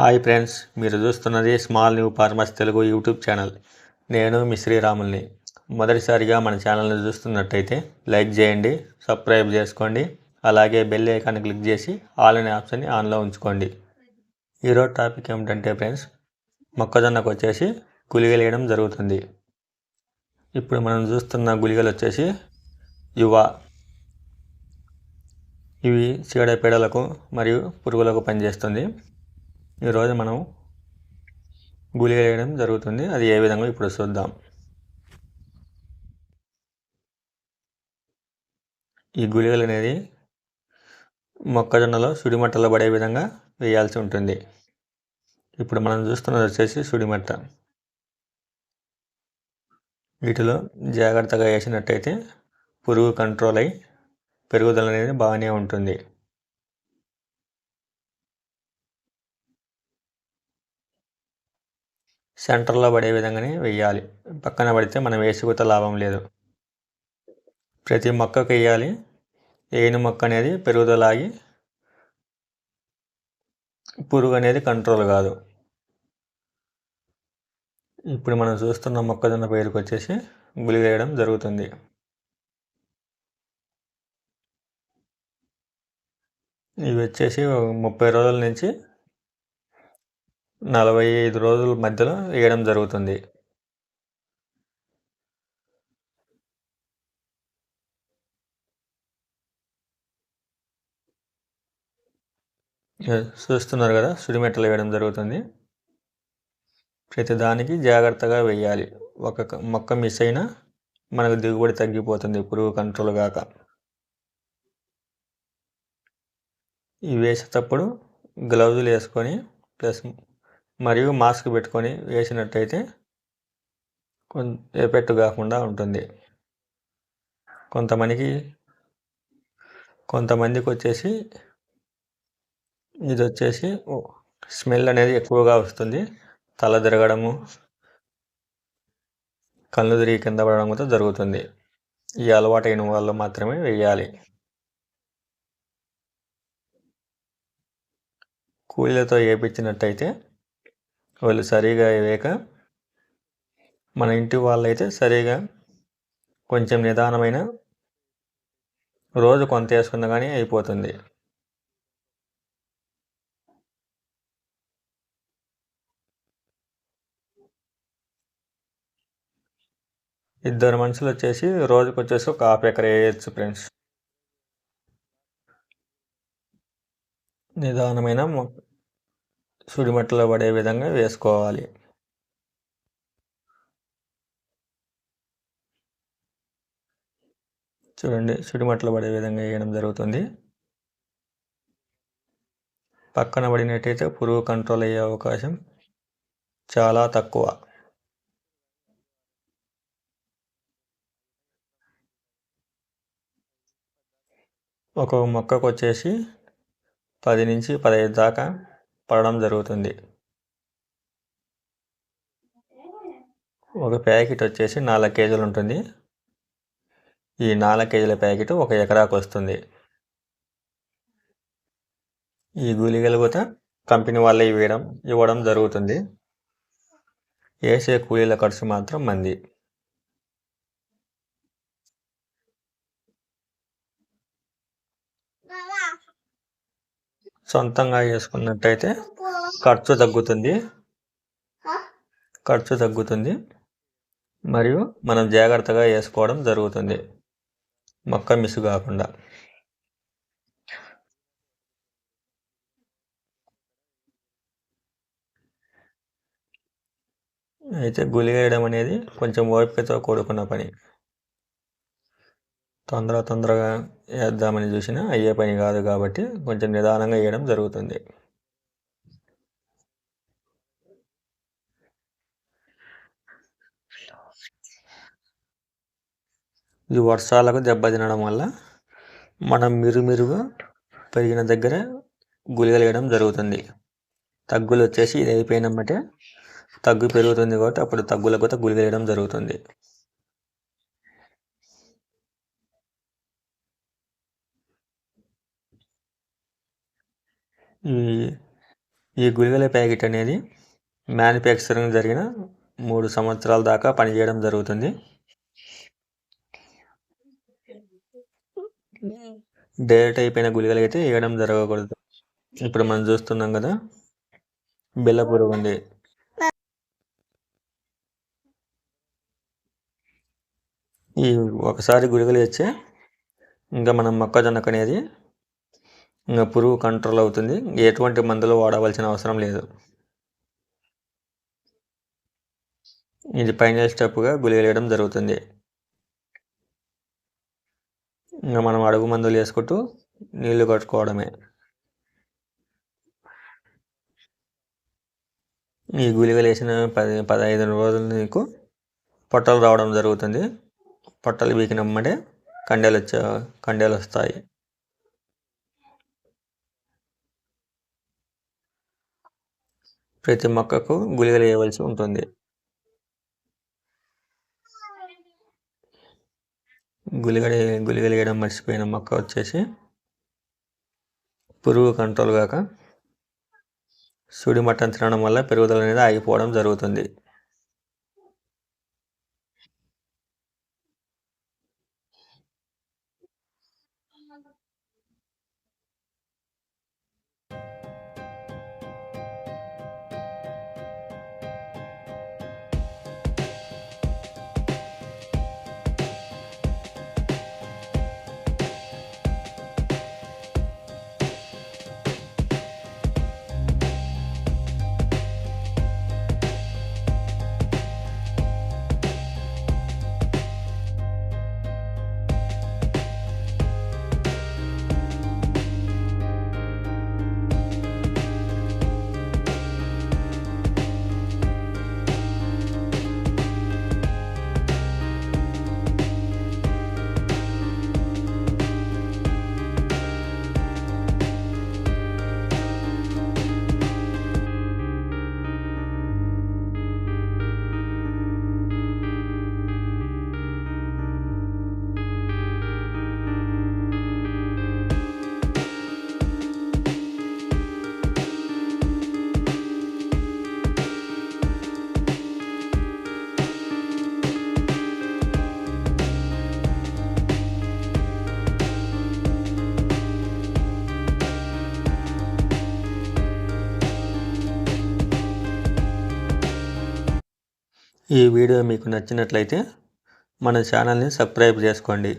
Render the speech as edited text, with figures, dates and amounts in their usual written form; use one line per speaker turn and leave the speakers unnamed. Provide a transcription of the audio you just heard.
Hi friends, మీరు చూస్తున్నది small new farmers Telugu YouTube channel. నేను మీ శ్రీరాముల్ని. మొదటిసారిగా మన ఛానల్ని చూస్తున్నట్టయితే లైక్ చేయండి, సబ్స్క్రైబ్ చేసుకోండి, అలాగే బెల్ ఐకాన్ క్లిక్ చేసి ఆల్ అనే ఆప్షన్ని ఆన్లో ఉంచుకోండి. ఈరోజు టాపిక్ ఏమిటంటే ఫ్రెండ్స్, మొక్కజొన్నకు వచ్చేసి గుళికలు వేయడం జరుగుతుంది. ఇప్పుడు మనం చూస్తున్న గుళికలు వచ్చేసి యువ. ఇవి చీడపీడలకు మరియు పురుగులకు పనిచేస్తుంది. ఈరోజు మనం గుళిక వేయడం జరుగుతుంది. అది ఏ విధంగా ఇప్పుడు చూద్దాం. ఈ గుళికలు అనేది మొక్కజొన్నలో సుడిమట్టలో పడే విధంగా వేయాల్సి ఉంటుంది. ఇప్పుడు మనం చూస్తున్నది వచ్చేసి సుడిమట్ట. వీటిలో జాగ్రత్తగా వేసినట్టయితే పురుగు కంట్రోల్ అయి పెరుగుదల అనేది బాగానే ఉంటుంది. సెంటర్లో పడే విధంగానే వేయాలి. పక్కన పడితే మనం వేసుకుంటే లాభం లేదు. ప్రతి మొక్కకు వేయాలి. వేయిన మొక్క అనేది పెరుగుదల ఆగి పురుగు అనేది కంట్రోల్ కాదు. ఇప్పుడు మనం చూస్తున్న మొక్కజొన్న పైరుకు వచ్చేసి గుళిక వేయడం జరుగుతుంది. ఇవి వచ్చేసి 30 రోజుల నుంచి 45 రోజుల మధ్యలో వేయడం జరుగుతుంది. చూస్తున్నారు కదా, సుడిమెట్టలు వేయడం జరుగుతుంది. ప్రతి దానికి జాగ్రత్తగా వేయాలి. ఒక మొక్క మిస్ అయినా మనకు దిగుబడి తగ్గిపోతుంది పురుగు కంట్రోల్ కాక. ఇవి వేసేటప్పుడు గ్లౌజులు వేసుకొని ప్లస్ మరియు మాస్క్ పెట్టుకొని వేసినట్టయితే ఎఫెక్ట్ కాకుండా ఉంటుంది. కొంతమందికి వచ్చేసి ఇది వచ్చేసి స్మెల్ అనేది ఎక్కువగా వస్తుంది. తల తిరగడము, కళ్ళు తిరిగి కింద పడడం కూడా జరుగుతుంది. ఈ అలవాటైన వాళ్ళు మాత్రమే వేయాలి. కూలీలతో వేయించినట్టయితే వాళ్ళు సరిగా వేయక, మన ఇంటి వాళ్ళైతే సరిగా కొంచెం నిదానమైన రోజు కొంత వేసుకున్నా కానీ అయిపోతుంది. ఇద్దరు మనుషులు వచ్చేసి రోజుకు వచ్చేసి ఒక ½ ఎకర వేయచ్చు ఫ్రెండ్స్. నిదానమైన సుడిమట్టలో పడే విధంగా వేసుకోవాలి. చూడండి, సుడిమట్టలో పడే విధంగా వేయడం జరుగుతుంది. పక్కన పడినట్టయితే పురుగు కంట్రోల్ అయ్యే అవకాశం చాలా తక్కువ. ఒక మొక్కకు వచ్చేసి 10 నుంచి 15 దాకా పడడం జరుగుతుంది. ఒక ప్యాకెట్ వచ్చేసి 4 కేజీలు ఉంటుంది. ఈ 4 కేజీల ప్యాకెట్ 1 ఎకరాకు వస్తుంది. ఈ గుళికలు కూడా కంపెనీ వాళ్ళే ఇవ్వడం జరుగుతుంది. వేసే కూలీల ఖర్చు మాత్రం మంది. సొంతంగా వేసుకున్నట్టయితే ఖర్చు తగ్గుతుంది మరియు మనం జాగ్రత్తగా వేసుకోవడం జరుగుతుంది, మొక్క మిస్ కాకుండా. అయితే గుళిక వేయడం అనేది కొంచెం ఓపికతో కూడుకున్న పని. తొందరగా వేద్దామని చూసినా అయ్యే పని కాదు కాబట్టి కొంచెం నిదానంగా వేయడం జరుగుతుంది. ఈ వర్షాలకు దెబ్బతినడం వల్ల మనం మిరుమిరుగా పెరిగిన దగ్గర గుళికలు వేయడం జరుగుతుంది. తగ్గులు వచ్చేసి ఇది అయిపోయినమ్మటే తగ్గు పెరుగుతుంది కాబట్టి అప్పుడు తగ్గులకు కూడా గుళికలు వేయడం జరుగుతుంది. ఈ గుళికల ప్యాకెట్ అనేది మ్యానుఫ్యాక్చరింగ్ జరిగిన 3 సంవత్సరాల దాకా పనిచేయడం జరుగుతుంది. డేట్ అయిపోయిన గుళికలు అయితే వేయడం జరగకూడదు. ఇప్పుడు మనం చూస్తున్నాం కదా, బిళ్ళ పురుగు ఉంది. ఈ ఒకసారి గుళికలు వేస్తే ఇంకా మనం మొక్కజొన్నకు అనేది ఇంకా పురుగు కంట్రోల్ అవుతుంది. ఎటువంటి మందులు వాడవలసిన అవసరం లేదు. ఇది ఫైనల్ స్టెప్గా గుళికలు వేయడం జరుగుతుంది. ఇంకా మనం అడుగు మందులు వేసుకుంటూ నీళ్లు కట్టుకోవడమే. ఈ గుళికలు వేసిన 10-15 రోజులు నీకు పొట్టలు రావడం జరుగుతుంది. పొట్టలు వీకినమ్మడే కండెలు వస్తాయి. ప్రతి మొక్కకు గుళికలు వేయవలసి ఉంటుంది. గుళికలు వేయడం మర్చిపోయిన మొక్క వచ్చేసి పురుగు కంట్రోల్ కాక సుడి మట్టం తినడం వల్ల పెరుగుదల అనేది ఆగిపోవడం జరుగుతుంది. ఈ వీడియో మీకు నచ్చినట్లయితే మన ఛానల్ని సబ్స్క్రైబ్ చేసుకోండి.